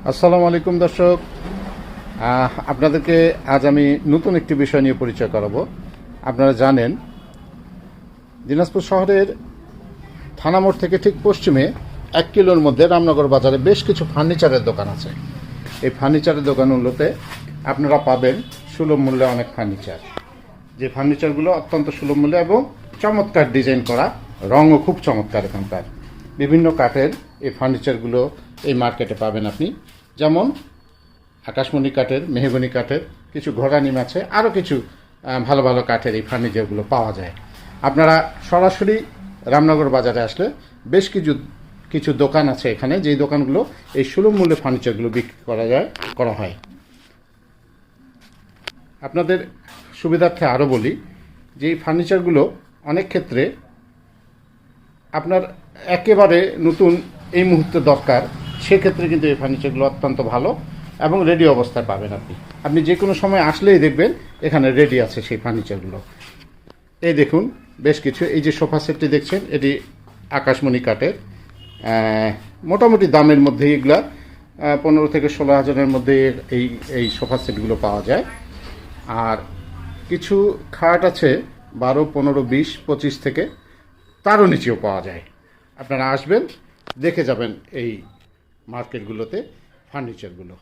আসসালামু আলাইকুম দর্শক, আপনাদেরকে আজ আমি নতুন একটি বিষয় নিয়ে পরিচয় করাবো। আপনারা জানেন, দিনাজপুর শহরের থানা মোড় থেকে ঠিক পশ্চিমে 1 কিলোর মধ্যে রামনগর বাজারে বেশ কিছু ফার্নিচারের দোকান আছে। এই ফার্নিচারের দোকানগুলোতে আপনারা পাবেন সুলভ মূল্যে অনেক ফার্নিচার, যে ফার্নিচারগুলো অত্যন্ত সুলভ মূল্যে এবং চমৎকার ডিজাইন করা, রঙও খুব চমৎকার। এখানকার বিভিন্ন কাঠের এই ফার্নিচারগুলো এই মার্কেটে পাবেন আপনি, যেমন আকাশমণি কাঠের, মেহগনি কাঠের, কিছু ঘোড়া নিম আছে, আরও কিছু ভালো ভালো কাঠের এই ফার্নিচারগুলো পাওয়া যায়। আপনারা সরাসরি রামনগর বাজারে আসলে বেশ কিছু কিছু দোকান আছে এখানে, যেই দোকানগুলো এই সুলভ মূল্যে ফার্নিচারগুলো বিক্রি করা হয়। আপনাদের সুবিধার্থে আরও বলি যে এই ফার্নিচারগুলো অনেক ক্ষেত্রে আপনার একেবারে নতুন এই মুহূর্তে দরকার, সেক্ষেত্রে কিন্তু এই ফার্নিচারগুলো অত্যন্ত ভালো এবং রেডি অবস্থায় পাবেন। আপনি যে কোনো সময় আসলেই দেখবেন এখানে রেডি আছে সেই ফার্নিচারগুলো। এই দেখুন বেশ কিছু, এই যে সোফা সেটটি দেখছেন, এটি আকাশমণি কাঠের, মোটামুটি দামের মধ্যে এগুলা 15 থেকে 16 হাজারের মধ্যে এই এই সোফা সেটগুলো পাওয়া যায়। আর কিছু খাট আছে 12, 15, 20, 25 থেকে তারও নিচেও পাওয়া যায়। আপনারা আসবেন, দেখে যাবেন এই মার্কেটগুলোতে ফার্নিচারগুলো।